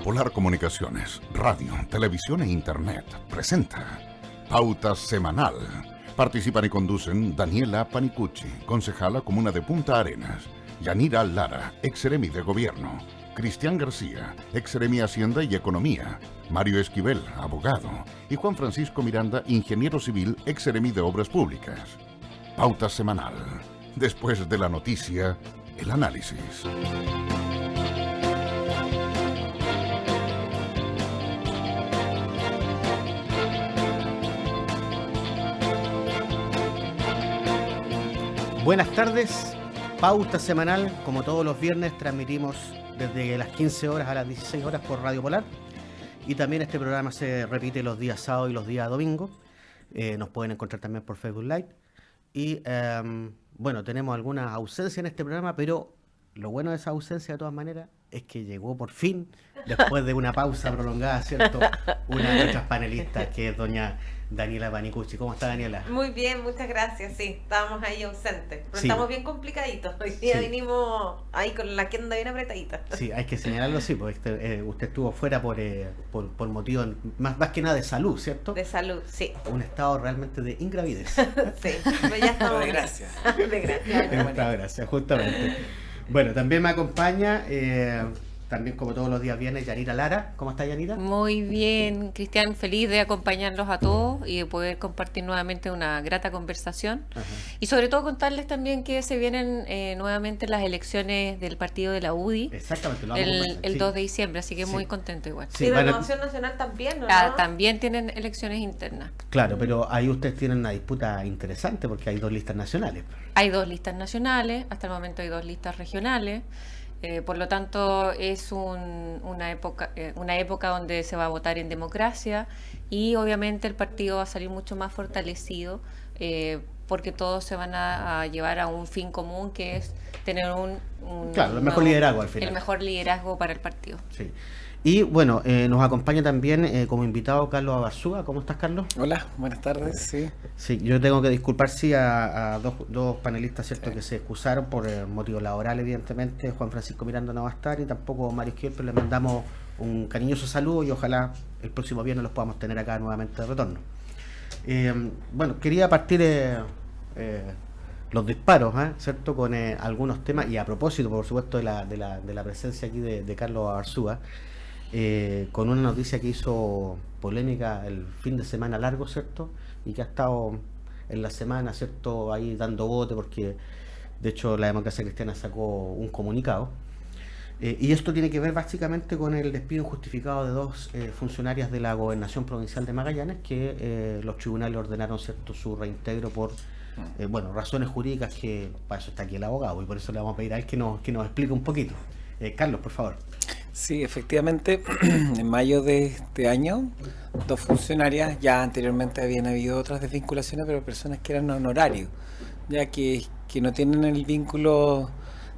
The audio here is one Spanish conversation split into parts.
Polar Comunicaciones, radio, televisión e internet presenta Pauta Semanal. Participan y conducen Daniela Panicucci, concejala comuna de Punta Arenas, Yanira Lara, ex-seremi de Gobierno, Cristian García, ex-seremi Hacienda y Economía, Mario Esquivel, abogado, y Juan Francisco Miranda, ingeniero civil, ex-seremi de Obras Públicas. Pauta Semanal. Después de la noticia, el análisis. Buenas tardes, Pauta Semanal, como todos los viernes transmitimos desde las 15 horas a las 16 horas por Radio Polar, y también este programa se repite los días sábados y los días domingos. Nos pueden encontrar también por Facebook Live y bueno, tenemos alguna ausencia en este programa, pero lo bueno de esa ausencia de todas maneras es que llegó por fin, después de una pausa prolongada, ¿cierto? Una de nuestras panelistas, que es doña Daniela Panicucci. ¿Cómo está, Daniela? Muy bien, muchas gracias. Sí, estábamos ahí ausentes, pero sí, estamos bien complicaditos. Hoy día sí, vinimos ahí con la agenda bien apretadita. Sí, hay que señalarlo así, porque usted estuvo fuera por motivos más que nada de salud, ¿cierto? De salud, sí. Un estado realmente de ingravidez. Sí, pero ya estamos. De gracia. De gracia. Un estado de gracia, justamente. Bueno, también me acompaña, también como todos los días viernes, Yanira Lara. ¿Cómo está, Yanira? Muy bien, Cristian, feliz de acompañarlos a todos y de poder compartir nuevamente una grata conversación. Ajá. Y sobre todo contarles también que se vienen nuevamente las elecciones del partido de la UDI. Exactamente, lo vamos a conversar, el sí. 2 de diciembre, así que Sí. muy contento igual. Sí, y van a- Renovación Nacional también, ¿no? También tienen elecciones internas. Claro, pero ahí ustedes tienen una disputa interesante porque hay dos listas nacionales. Hay 2 listas nacionales, hasta el momento hay 2 listas regionales. Por lo tanto, es una época donde se va a votar en democracia y obviamente el partido va a salir mucho más fortalecido porque todos se van a llevar a un fin común, que es tener Claro, el mejor liderazgo al final. El mejor liderazgo para el partido. Sí. Y bueno, nos acompaña también como invitado Carlos Abarzúa. ¿Cómo estás, Carlos? Hola, buenas tardes, sí. Sí, yo tengo que disculpar, sí, a dos panelistas, ¿cierto?, que se excusaron por motivos laborales, evidentemente. Juan Francisco Miranda no va a estar y tampoco Mario Esquivel, pero le mandamos un cariñoso saludo y ojalá el próximo viernes los podamos tener acá nuevamente de retorno. Bueno, quería partir los disparos, ¿cierto?, con algunos temas, y a propósito, por supuesto, de la presencia aquí de Carlos Abarzúa, con una noticia que hizo polémica el fin de semana largo, ¿cierto?, y que ha estado en la semana, ¿cierto?, ahí dando bote, porque de hecho la Democracia Cristiana sacó un comunicado, y esto tiene que ver básicamente con el despido injustificado de 2 funcionarias de la Gobernación Provincial de Magallanes, que los tribunales ordenaron, ¿cierto?, su reintegro por bueno, razones jurídicas, que para eso está aquí el abogado, y por eso le vamos a pedir a él que nos explique un poquito. Carlos, por favor. Sí, efectivamente, en mayo de este año, 2 funcionarias, ya anteriormente habían habido otras desvinculaciones, pero personas que eran honorarios, ya que no tienen el vínculo,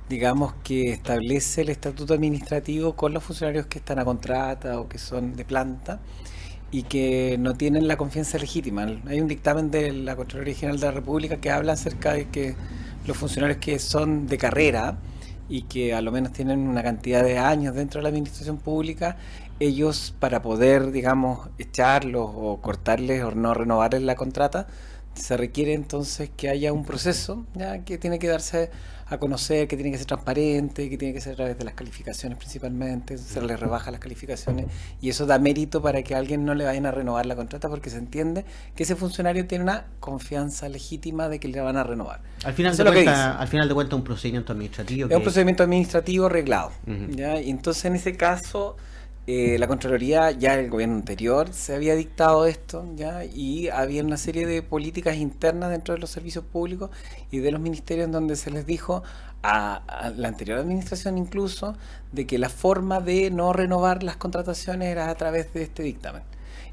digamos, que establece el estatuto administrativo con los funcionarios que están a contrata o que son de planta, y que no tienen la confianza legítima. Hay un dictamen de la Contraloría General de la República que habla acerca de que los funcionarios que son de carrera y que a lo menos tienen una cantidad de años dentro de la administración pública, ellos, para poder, digamos, echarlos o cortarles o no renovarles la contrata, se requiere entonces que haya un proceso, ya, que tiene que darse a conocer, que tiene que ser transparente, que tiene que ser a través de las calificaciones principalmente, se le rebaja las calificaciones, y eso da mérito para que a alguien no le vayan a renovar la contrata, porque se entiende que ese funcionario tiene una confianza legítima de que le van a renovar. Al final Eso de es lo que cuentas, un procedimiento administrativo. Es un procedimiento administrativo arreglado. Uh-huh. ¿Ya? Y entonces, en ese caso, la Contraloría, ya el gobierno anterior, se había dictado esto, ¿ya? Y había una serie de políticas internas dentro de los servicios públicos y de los ministerios, en donde se les dijo a la anterior administración incluso, de que la forma de no renovar las contrataciones era a través de este dictamen.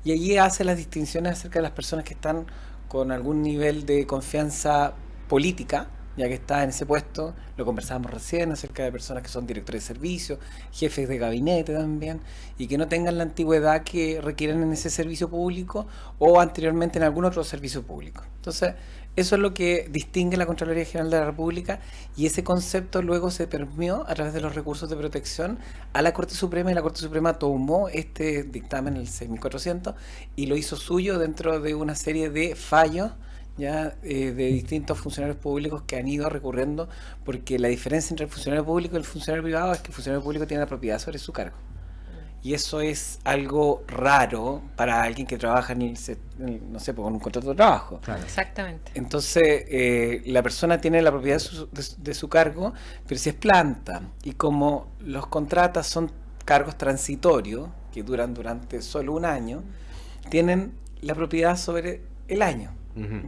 Y allí hace las distinciones acerca de las personas que están con algún nivel de confianza política, ya que está en ese puesto. Lo conversábamos recién acerca de personas que son directores de servicio, jefes de gabinete también, y que no tengan la antigüedad que requieren en ese servicio público o anteriormente en algún otro servicio público. Entonces, Eso es lo que distingue la Contraloría General de la República, y ese concepto luego se permeó a través de los recursos de protección a la Corte Suprema, y la Corte Suprema tomó este dictamen, el 6.400, y lo hizo suyo dentro de una serie de fallos ya de distintos funcionarios públicos que han ido recurriendo, porque la diferencia entre el funcionario público y el funcionario privado es que el funcionario público tiene la propiedad sobre su cargo. Y eso es algo raro para alguien que trabaja no sé, con un contrato de trabajo. Claro. Exactamente. Entonces, la persona tiene la propiedad de su cargo, pero si es planta, y como los contratos son cargos transitorios, que duran durante solo un año, tienen la propiedad sobre el año.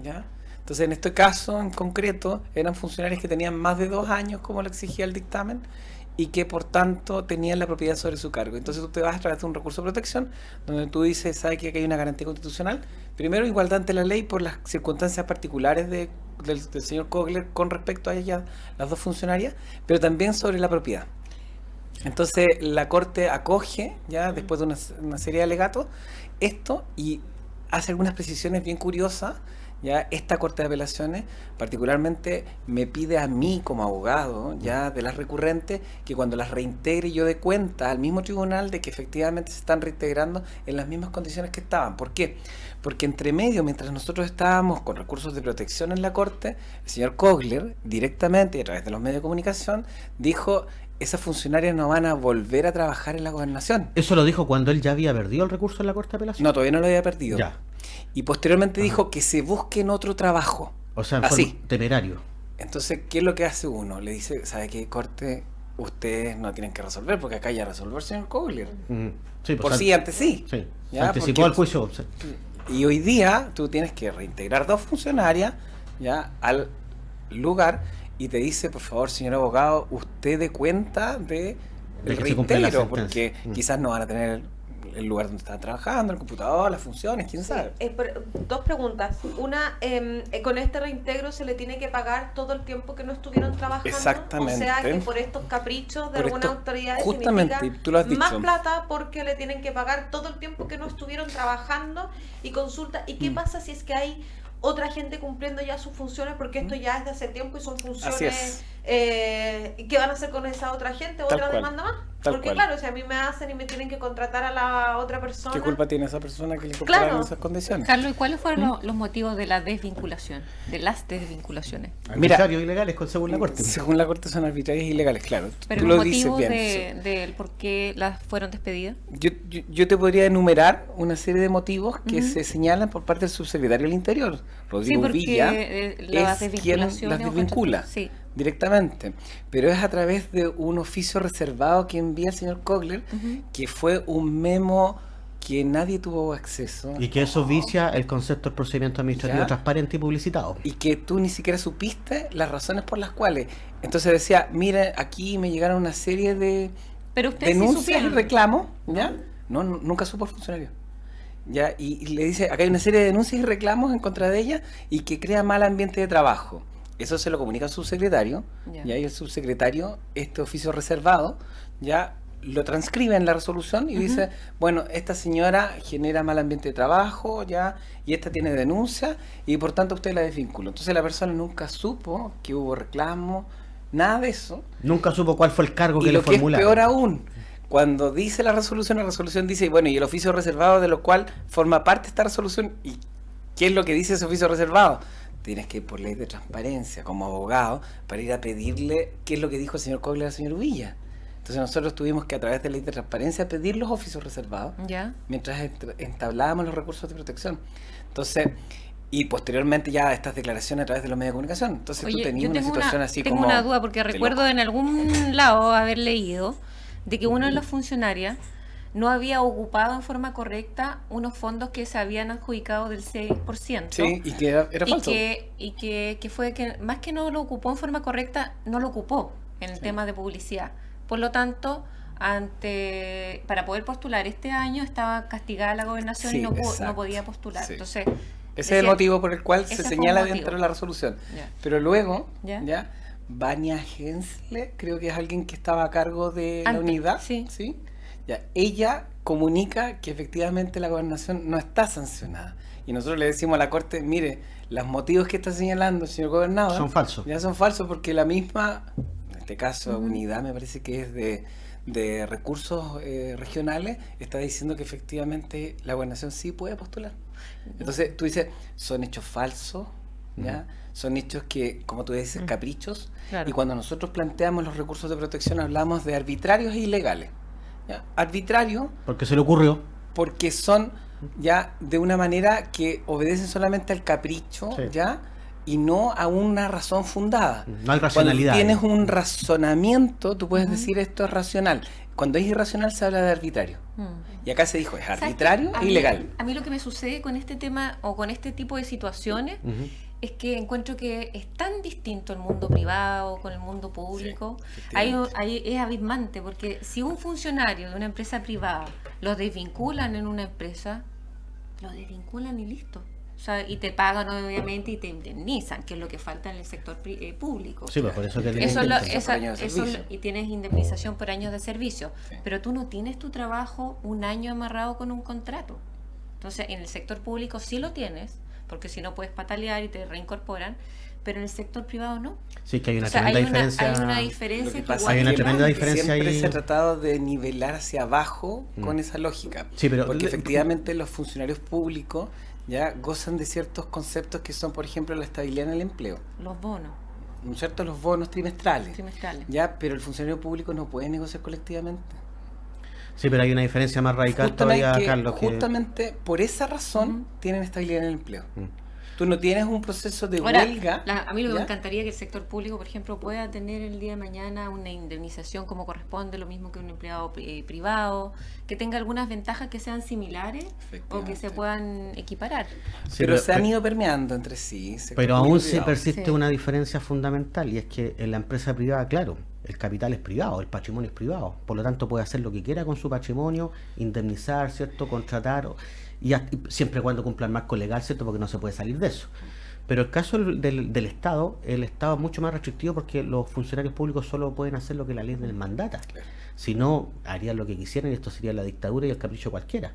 ¿Ya? Entonces, en este caso en concreto, eran funcionarios que tenían más de 2 años, como lo exigía el dictamen, y que por tanto tenían la propiedad sobre su cargo. Entonces tú te vas a través de un recurso de protección, donde tú dices, ¿sabes que aquí hay una garantía constitucional? Primero, igualdad ante la ley por las circunstancias particulares del señor Kogler con respecto a ella, las dos funcionarias, pero también sobre la propiedad. Entonces la Corte acoge, ya después de una serie de alegatos, esto, y hace algunas precisiones bien curiosas. Ya esta Corte de Apelaciones particularmente me pide a mí como abogado ya de las recurrentes que cuando las reintegre yo dé cuenta al mismo tribunal de que efectivamente se están reintegrando en las mismas condiciones que estaban. ¿Por qué? Porque entre medio, mientras nosotros estábamos con recursos de protección en la Corte, el señor Kogler directamente y a través de los medios de comunicación dijo: esas funcionarias no van a volver a trabajar en la gobernación. ¿Eso lo dijo cuando él ya había perdido el recurso en la Corte de Apelación? No, todavía no lo había perdido. Ya. Y posteriormente dijo que se busquen otro trabajo. O sea, en así. forma temerario. Entonces, ¿qué es lo que hace uno? Le dice, ¿sabe qué, Corte? Ustedes no tienen que resolver, porque acá ya resolvió el señor Kogler. Sí, Por sí, antes sí. Sí, ¿Ya? anticipó Porque- el juicio. Sí. Y hoy día tú tienes que reintegrar 2 funcionarias ya al lugar, y te dice, por favor, señor abogado, usted dé cuenta de De el que se cumple la reintegro, sentencia. porque quizás no van a tener el lugar donde están trabajando, el computador, las funciones, quién sabe. Pero, 2 preguntas. Una, con este reintegro se le tiene que pagar todo el tiempo que no estuvieron trabajando. Exactamente. O sea, que por estos caprichos de Por alguna esto, autoridad justamente, significa tú lo has dicho. más plata porque le tienen que pagar todo el tiempo que no estuvieron trabajando y consulta. ¿Y qué pasa si es que hay otra gente cumpliendo ya sus funciones? Porque esto ya es de hace tiempo y son Así funciones. es. ¿Qué van a hacer con esa otra gente? Tal ¿Otra cual. demanda más? Tal Porque cual. claro, si a mí me hacen y me tienen que contratar a la otra persona. ¿Qué culpa tiene esa persona que le incorporaron Claro. esas condiciones? Carlos, ¿y cuáles fueron los motivos de la desvinculación, de las desvinculaciones? Mira, Arbitrarios ilegales según la Corte. Según la Corte son arbitrarias y ilegales, claro. Pero Tú los lo dices motivos bien. del por qué las fueron despedidas. Yo te podría enumerar una serie de motivos que se señalan por parte del subsecretario del Interior, Rodrigo porque Villa, las es quien desvinculaciones las o desvincula sí. directamente, pero es a través de un oficio reservado que envía el señor Kogler, que fue un memo que nadie tuvo acceso Y que eso vicia el concepto del procedimiento administrativo Ya. transparente y publicitado. y que tú ni siquiera supiste las razones por las cuales. Entonces decía, mira, aquí me llegaron una serie de Pero ustedes sí denuncias y supieron. reclamos, ¿ya? No, nunca supo el funcionario. ¿Ya? Y le dice, acá hay una serie de denuncias y reclamos en contra de ella y que crea mal ambiente de trabajo. Eso se lo comunica al subsecretario, Ya. ¿ya? Y el subsecretario, este oficio reservado, ya lo transcribe en la resolución y dice, bueno, esta señora genera mal ambiente de trabajo, ya, y esta tiene denuncia, y por tanto usted la desvincula. Entonces la persona nunca supo que hubo reclamo, nada de eso. Nunca supo cuál fue el cargo que Y le lo que es formularon. peor aún, cuando dice la resolución dice, bueno, y el oficio reservado de lo cual forma parte esta resolución, ¿y qué es lo que dice ese oficio reservado? Tienes que ir por ley de transparencia como abogado para ir a pedirle qué es lo que dijo el señor Kogler al señor Villa. Entonces nosotros tuvimos que a través de ley de transparencia pedir los oficios reservados Ya. mientras entablábamos los recursos de protección. Entonces, y posteriormente ya estas declaraciones a través de los medios de comunicación. Entonces tú Oye, tenías yo una tengo situación así tengo como... una duda porque de recuerdo loco. en algún lado haber leído de que una de las funcionarias no había ocupado en forma correcta unos fondos que se habían adjudicado del 6%. Sí, y que era falso. Que fue que más que no lo ocupó en forma correcta, no lo ocupó en el tema de publicidad. Por lo tanto, para poder postular este año estaba castigada la gobernación Sí, y no exacto. podía postular. Sí. Entonces, Ese es el decía- motivo por el cual se ese fue señala un motivo. dentro de la resolución. Ya. Pero luego, Ya. ya, Vania Hensle, creo que es alguien que estaba a cargo de la Antes, unidad, sí. Ya, ella comunica que efectivamente la gobernación no está sancionada, Y nosotros le decimos a la Corte, mire, los motivos que está señalando el señor gobernador Son falsos. ya son falsos porque la misma, en este caso Unidad me parece que es de recursos regionales, está diciendo que efectivamente la gobernación sí puede postular. Entonces tú dices, son hechos falsos, ¿ya? Son hechos que, como tú dices, caprichos. Claro. Y cuando nosotros planteamos los recursos de protección hablamos de arbitrarios e ilegales. ¿Ya? Arbitrario Porque se le ocurrió. porque son ya de una manera que obedecen solamente al capricho, Sí. ¿ya? Y no a una razón fundada. No hay racionalidad. Cuando tienes un razonamiento, tú puedes decir esto es racional. Cuando es irracional se habla de arbitrario. Y acá se dijo, es ¿Sabes qué? arbitrario A e mí- ilegal. A mí lo que me sucede con este tema o con este tipo de situaciones Ujú. es que encuentro que es tan distinto el mundo privado con el mundo público. Sí, Es abismante porque si un funcionario de una empresa privada lo desvinculan en una empresa, lo desvinculan y listo. O sea, y te pagan obviamente y te indemnizan, que es lo que falta en el sector público. Sí, pues por eso que Eso es lo- indemnización por esa- años de eso es lo- servicio. y tienes indemnización por años de servicio, Sí. pero tú no tienes tu trabajo un año amarrado con un contrato. Entonces, en el sector público sí lo tienes, porque si no puedes patalear y te reincorporan, pero en el sector privado no. Sí, que hay una O sea, tremenda hay diferencia. una Lo diferencia que que pasa igual Hay una es que tremenda diferencia siempre ahí. se ha tratado de nivelar hacia abajo con esa lógica. Sí, pero porque efectivamente los funcionarios públicos ya gozan de ciertos conceptos que son, por ejemplo, la estabilidad en el empleo, los bonos ¿no es cierto? Los bonos trimestrales. trimestrales. Ya, pero el funcionario público no puede negociar colectivamente. Sí, pero hay una diferencia más radical todavía, Carlos. Que... Justamente por esa razón tienen estabilidad en el empleo. Mm. Tú no tienes un proceso de Ahora, huelga. a mí lo que ¿ya? me encantaría que el sector público, por ejemplo, pueda tener el día de mañana una indemnización como corresponde, lo mismo que un empleado privado, que tenga algunas ventajas que sean similares o que Efectivamente. se puedan equiparar. Sí, pero se han ido permeando entre sí. sector Pero público aún y se privado. persiste Sí. una diferencia fundamental y es que en la empresa privada, claro, el capital es privado, el patrimonio es privado, por lo tanto puede hacer lo que quiera con su patrimonio, indemnizar, ¿cierto? Contratar, y siempre y cuando cumpla el marco legal, ¿cierto? Porque no se puede salir de eso. Pero el caso del Estado, el Estado es mucho más restrictivo porque los funcionarios públicos solo pueden hacer lo que la ley les mandata. Claro. Si no, harían lo que quisieran y esto sería la dictadura y el capricho cualquiera.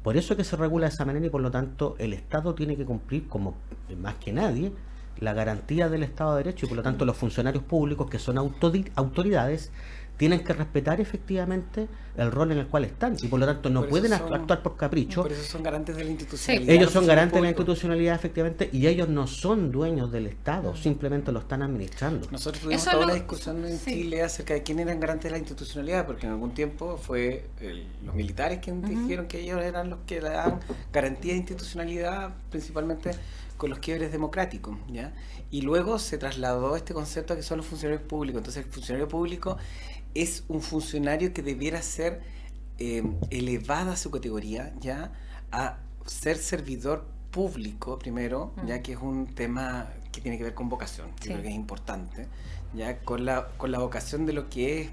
Por eso es que se regula de esa manera y por lo tanto el Estado tiene que cumplir, como más que nadie, la garantía del Estado de Derecho y por lo tanto los funcionarios públicos que son autoridades tienen que respetar efectivamente el rol en el cual están y por lo tanto no Por eso pueden son- actuar por capricho. Por eso son garantes de la institucionalidad. Ellos los son funcionarios garantes de la públicos. institucionalidad efectivamente y ellos no son dueños del Estado, simplemente lo están administrando. Nosotros tuvimos Eso toda lo- una discusión en sí. Chile acerca de quién eran garantes de la institucionalidad, porque en algún tiempo fue los militares quienes dijeron que ellos eran los que le daban garantía de institucionalidad, principalmente con los quiebres democráticos, ¿ya? Y luego se trasladó este concepto a que son los funcionarios públicos. Entonces el funcionario público es un funcionario que debiera ser elevada su categoría, ¿ya? A ser servidor público primero, ya que es un tema que tiene que ver con vocación, yo Sí. creo que es importante, ya con la vocación de lo que es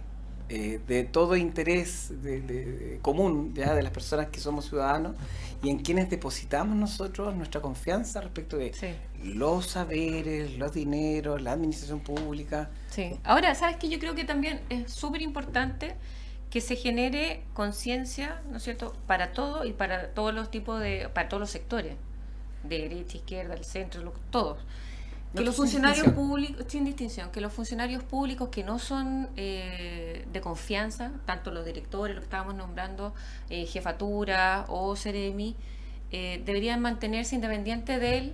de todo interés de común, ya de las personas que somos ciudadanos y en quienes depositamos nosotros nuestra confianza respecto de Sí. los saberes, los dineros, la administración pública. Sí. Ahora, ¿sabes qué? Yo creo que también es súper importante que se genere conciencia, ¿no es cierto?, para todo y para todos los tipos para todos los sectores, de derecha, izquierda, el centro, todos. Que No, los sin funcionarios distinción. públicos, sin distinción, que los funcionarios públicos que no son de confianza, tanto los directores, los que estábamos nombrando, jefatura o Ceremi, deberían mantenerse independientes del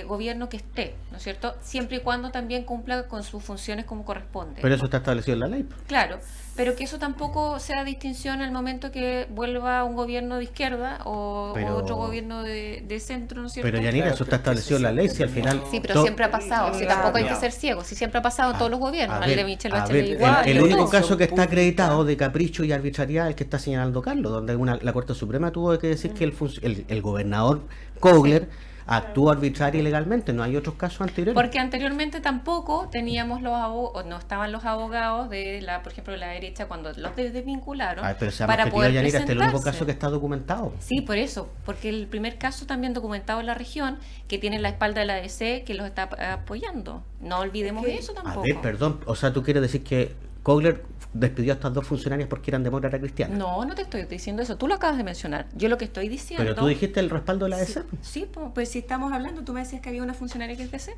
gobierno que esté, ¿no es cierto? Siempre y cuando también cumpla con sus funciones como corresponde. Pero eso está establecido en la ley. Claro, pero que eso tampoco sea distinción al momento que vuelva un gobierno de izquierda o Pero- otro gobierno de centro, ¿no es cierto? Pero Yanira, Claro, eso está pero establecido en la ley, si al final... Sí, pero to- siempre ha pasado, si tampoco hay que ser ciego, si siempre ha pasado en todos los gobiernos, A al de ver, Michelle a Bachelet ver, igual, el y único todo. caso que está Pública. acreditado de capricho y arbitrariedad es el que está señalando Carlos, donde la Corte Suprema tuvo que decir que el gobernador Kogler actuó arbitraria y ilegalmente, no hay otros casos anteriores. Porque anteriormente tampoco teníamos los abogados, no estaban los abogados por ejemplo, de la derecha cuando los desvincularon Ay, pero seamos para queridos, poder Yanira, este es el único presentarse. caso que está documentado. Sí, por eso, porque el primer caso también documentado en la región, que tiene la espalda de la ADC, que los está apoyando. No olvidemos eso A tampoco. ver, perdón, o sea, tú quieres decir que Kogler despidió a estas 2 funcionarias porque eran demócratas cristianas. No te estoy diciendo eso, tú lo acabas de mencionar. Yo lo que estoy diciendo... Pero tú dijiste el respaldo de la DC. Sí, pues si estamos hablando, tú me decías que había una funcionaria que es DC.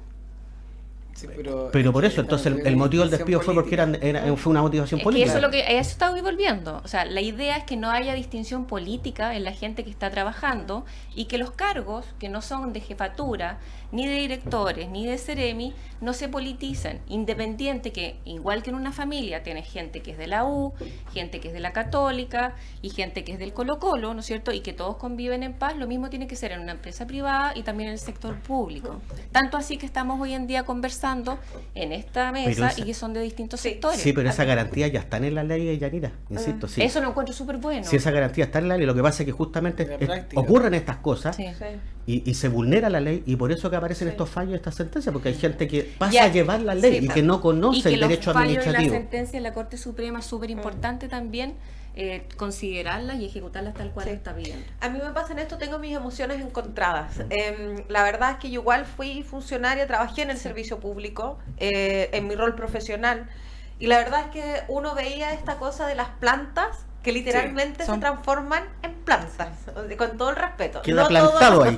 Sí, pero por eso, entonces el motivo del despido fue porque fue una motivación Es que política. eso es lo que a eso está volviendo. O sea, la idea es que no haya distinción política en la gente que está trabajando y que los cargos que no son de jefatura, ni de directores, ni de Ceremi, no se politicen. Independiente que, igual que en una familia, tienes gente que es de la U, gente que es de la Católica y gente que es del Colo-Colo, ¿no es cierto? Y que todos conviven en paz. Lo mismo tiene que ser en una empresa privada y también en el sector público. Tanto así que estamos hoy en día conversando en esta mesa y que son de distintos sectores. Sí, pero esa garantía ya está en la ley de Yanira, insisto. Sí. Eso lo encuentro súper bueno. Si esa garantía está en la ley, lo que pasa es que justamente ocurren estas cosas Sí. y se vulnera la ley y por eso que aparecen estos fallos y estas sentencias, porque hay gente que pasa a llevar la ley y que no conoce el derecho administrativo. Y que la sentencia de la Corte Suprema es súper importante también considerarlas y ejecutarlas tal cual está pidiendo. A mí me pasa en esto, tengo mis emociones encontradas. La verdad es que yo igual fui funcionaria, trabajé en el servicio público, en mi rol profesional, y la verdad es que uno veía esta cosa de las plantas que literalmente se transforman en plantas, con todo el respeto. Queda plantado ahí,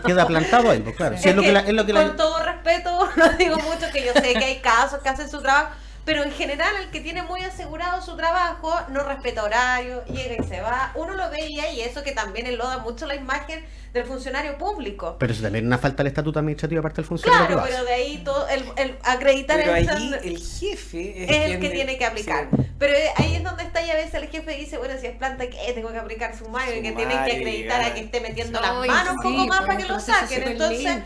pues claro. Con todo respeto, no digo mucho, que yo sé que hay casos que hacen su trabajo, pero en general el que tiene muy asegurado su trabajo no respeta horario, llega y se va. Uno lo veía y eso que también enloda mucho la imagen del funcionario público. Pero eso también es una falta del estatuto administrativo aparte del funcionario. Claro, pero de ahí todo el acreditar pero el jefe es el que tiene que aplicar. Sí. Pero ahí es donde está y a veces el jefe dice, bueno, si es planta, ¿qué? Tengo que aplicar sumario y que tienen que acreditar a que esté metiendo las manos un poco más para que lo saquen. Entonces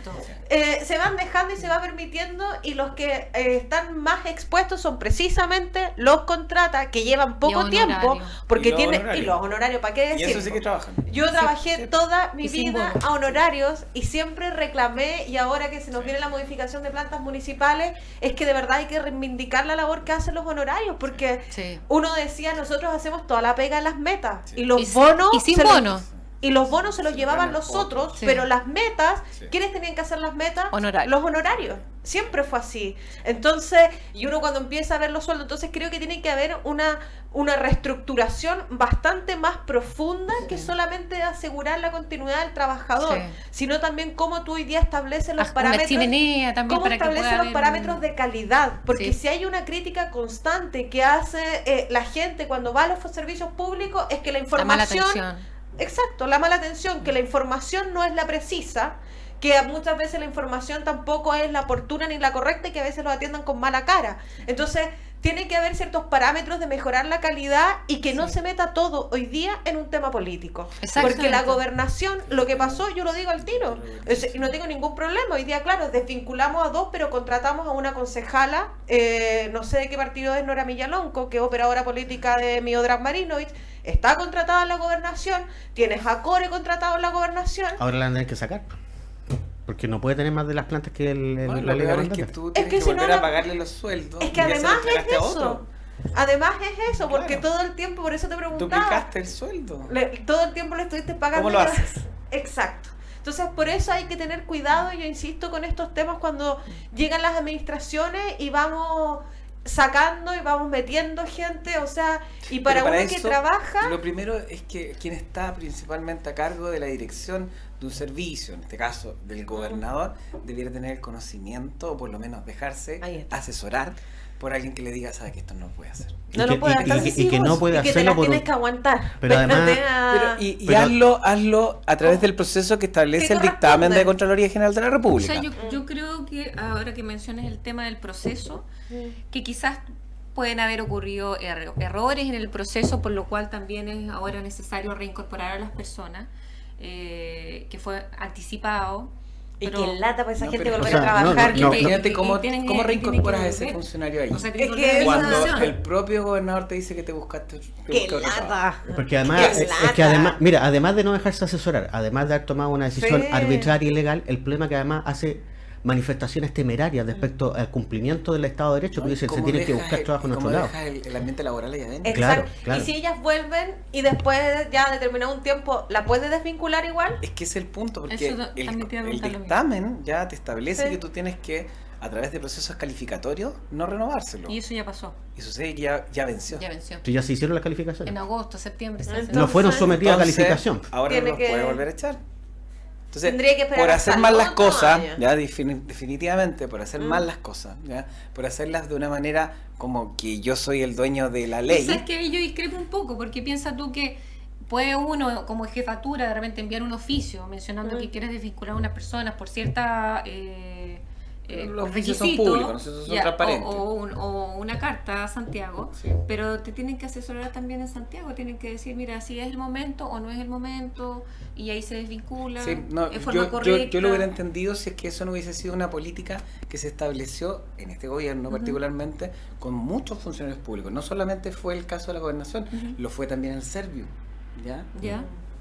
se van dejando y se va permitiendo, y los que están más expuestos son precisamente los contratas que llevan poco tiempo, porque y los honorarios, ¿para qué decir? Y eso sí que trabajan. Yo trabajé toda mi vida a honorarios y siempre reclamé, y ahora que se nos viene la modificación de plantas municipales, es que de verdad hay que reivindicar la labor que hacen los honorarios, porque uno decía, nosotros hacemos toda la pega en las metas y los bonos y sin bonos. Y los bonos se los llevaban los otros, pero las metas, ¿quiénes tenían que hacer las metas? Los honorarios. Siempre fue así. Entonces, y uno cuando empieza a ver los sueldos, entonces creo que tiene que haber una reestructuración bastante más profunda que solamente asegurar la continuidad del trabajador, sino también cómo tú hoy día estableces los parámetros, cómo estableces los parámetros de calidad, porque si hay una crítica constante que hace la gente cuando va a los servicios públicos, es que la información... Exacto, la mala atención, que la información no es la precisa, que muchas veces la información tampoco es la oportuna ni la correcta y que a veces los atiendan con mala cara. Entonces, tiene que haber ciertos parámetros de mejorar la calidad y que no se meta todo hoy día en un tema político. Porque la gobernación, lo que pasó, yo lo digo al tiro, y no tengo ningún problema. Hoy día, claro, desvinculamos a 2, pero contratamos a una concejala, no sé de qué partido es, Nora Millalonco, que es operadora política de Miodrag Marinovich, está contratada en la gobernación, tienes a Core contratado en la gobernación. Ahora la tendrán que sacar, porque no puede tener más de las plantas que la ley es que tú tienes que volver a pagarle los sueldos. Es que además es eso. Además es eso, porque todo el tiempo, por eso te preguntaba. Duplicaste el sueldo. Todo el tiempo le estuviste pagando. ¿Cómo lo haces? Exacto. Entonces, por eso hay que tener cuidado, yo insisto, con estos temas cuando llegan las administraciones y vamos sacando y vamos metiendo gente, o sea, y para uno que trabaja... Lo primero es que quien está principalmente a cargo de la dirección de un servicio, en este caso del gobernador, debiera tener el conocimiento o por lo menos dejarse asesorar por alguien que le diga, sabe que esto no puede hacer. No lo puede hacer, y que no puede hacerlo, que te las tienes que aguantar. Pero además, hazlo a través del proceso que establece el dictamen de Contraloría General de la República. O sea, yo creo que ahora que mencionas el tema del proceso, que quizás pueden haber ocurrido errores en el proceso, por lo cual también es ahora necesario reincorporar a las personas, que fue anticipado. Y que lata para esa gente volver a trabajar. Imagínate cómo reincorporas a ese funcionario ahí. O sea, que cuando el propio gobernador te dice que te buscaste. ¡Qué lata! Porque además, mira, además de no dejarse asesorar, además de haber tomado una decisión arbitraria y ilegal, el problema que además hace manifestaciones temerarias respecto al cumplimiento del Estado de Derecho, que dicen se tienen que buscar trabajo en otro lado. El ambiente laboral allá adentro. Exacto. Claro. Y si ellas vuelven y después ya determinado un tiempo, ¿la puedes desvincular igual? Es que es el punto, porque el dictamen ya te establece que tú tienes que a través de procesos calificatorios, no renovárselo. Y eso ya pasó. Y sucede que ya venció. Ya venció. ¿Ya se hicieron las calificaciones? En agosto, septiembre. No fueron sometidas a calificación. Ahora no los puede volver a echar. Entonces, tendría que esperar por hacer mal las cosas, años. ya definitivamente, por hacer mal las cosas, ya, por hacerlas de una manera como que yo soy el dueño de la ley. ¿Sabes que yo discrepo un poco? Porque piensa tú que puede uno, como jefatura, de repente enviar un oficio mencionando que quieres desvincular a unas personas por cierta los oficios son públicos, no son transparentes. O una carta a Santiago, pero te tienen que asesorar también en Santiago, tienen que decir, mira, si es el momento o no es el momento, y ahí se desvincula, de forma correcta. Yo lo hubiera entendido si es que eso no hubiese sido una política que se estableció en este gobierno particularmente con muchos funcionarios públicos. No solamente fue el caso de la gobernación, lo fue también el Servio, ¿ya?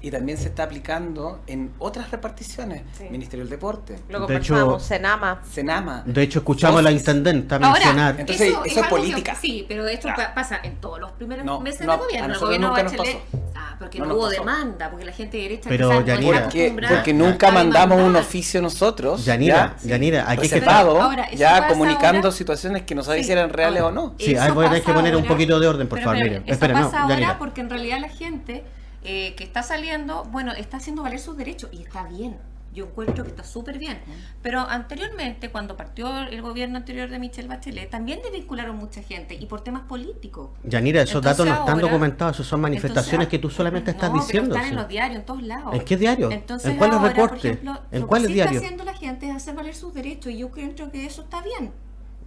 Y también se está aplicando en otras reparticiones, Ministerio del Deporte. Lo conversamos, Senama. De hecho, escuchamos a la intendenta mencionar. Entonces, eso es política. Sí, pero esto pasa en todos los primeros meses de a gobierno. nosotros nunca nos pasó. Porque no hubo demanda, porque la gente de derecha pero porque nunca mandamos un oficio nosotros. Yanira, aquí ya comunicando situaciones que no sabían si eran reales o no. Sí, ahí voy a tener que poner un poquito de orden, por favor. Eso pasa ahora porque en realidad la gente que está saliendo, está haciendo valer sus derechos y está bien. Yo encuentro que está súper bien. Pero anteriormente, cuando partió el gobierno anterior de Michelle Bachelet, también desvincularon mucha gente y por temas políticos. Yanira, esos datos no están documentados, esos son manifestaciones que tú solamente estás diciendo. Están en los diarios, en todos lados. ¿En qué diario? Entonces, ¿en cuáles reportes? Por ejemplo, ¿en cuáles diarios? Lo que sí está haciendo la gente es hacer valer sus derechos y yo creo que eso está bien.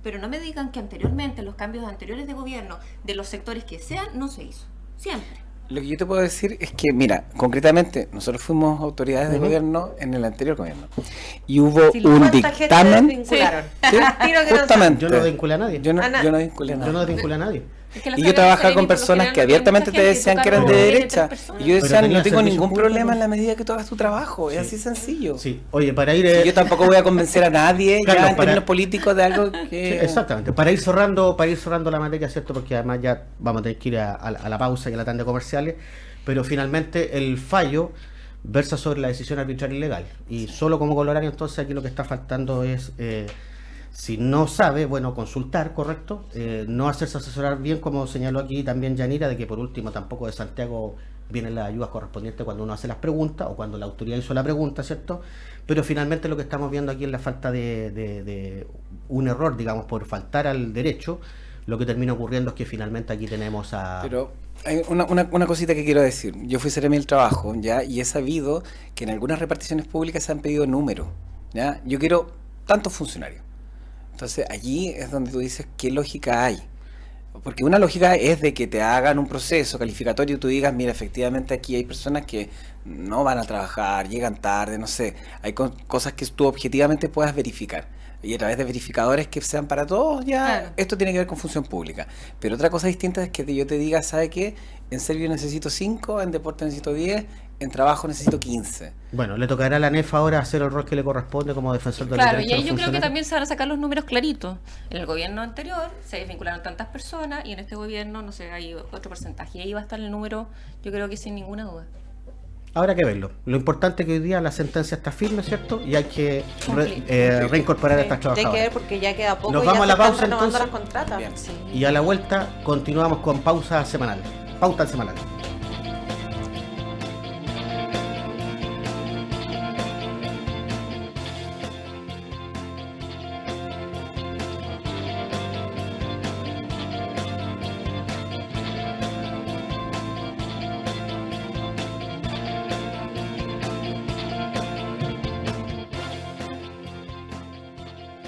Pero no me digan que anteriormente, los cambios anteriores de gobierno, de los sectores que sean, no se hizo. Siempre. Lo que yo te puedo decir es que, mira, concretamente, nosotros fuimos autoridades de gobierno en el anterior gobierno. Y hubo un dictamen. Justamente. Yo no vinculé a nadie. Yo no vinculé a nadie. Y yo trabajaba con personas que abiertamente te decían que eran de derecha. Y yo decía, no tengo ningún problema en la medida que tú hagas tu trabajo. Es así sencillo. Sí, oye, para ir. Yo tampoco voy a convencer a nadie ya en términos políticos de algo que. Sí, exactamente. Para ir cerrando la materia, ¿cierto? Porque además ya vamos a tener que ir a la pausa y a la tanda de comerciales. Pero finalmente el fallo versa sobre la decisión arbitral y legal. Y solo como colorario, entonces, aquí lo que está faltando es. Si no sabe, consultar, correcto, no hacerse asesorar bien, como señaló aquí también Yanira, de que por último tampoco de Santiago vienen las ayudas correspondientes cuando uno hace las preguntas o cuando la autoridad hizo la pregunta, ¿cierto? Pero finalmente lo que estamos viendo aquí es la falta de un error, digamos, por faltar al derecho. Lo que termina ocurriendo es que finalmente aquí tenemos a... Pero hay una cosita que quiero decir. Yo fui seremi del trabajo, ¿ya? Y he sabido que en algunas reparticiones públicas se han pedido números, ¿ya? Yo quiero tantos funcionarios. Entonces allí es donde tú dices qué lógica hay. Porque una lógica es de que te hagan un proceso calificatorio y tú digas, mira, efectivamente aquí hay personas que no van a trabajar, llegan tarde, no sé. Hay cosas que tú objetivamente puedas verificar. Y a través de verificadores que sean para todos, esto tiene que ver con función pública. Pero otra cosa distinta es que yo te diga, ¿sabe qué? En Servio necesito 5, en Deporte necesito 10, en Trabajo necesito 15. Bueno, le tocará a la ANEF ahora hacer el rol que le corresponde como defensor de los derechos. Claro, y ahí yo creo que también se van a sacar los números claritos. En el gobierno anterior se desvincularon tantas personas y en este gobierno, no sé, hay otro porcentaje. Y ahí va a estar el número, yo creo que sin ninguna duda. Habrá que verlo. Lo importante es que hoy día la sentencia está firme, ¿cierto? Y hay que reincorporar a estas trabajadoras. Hay que ver porque ya queda poco. Nos vamos a la pausa entonces. Las contratas. Y a la vuelta continuamos con pauta semanal.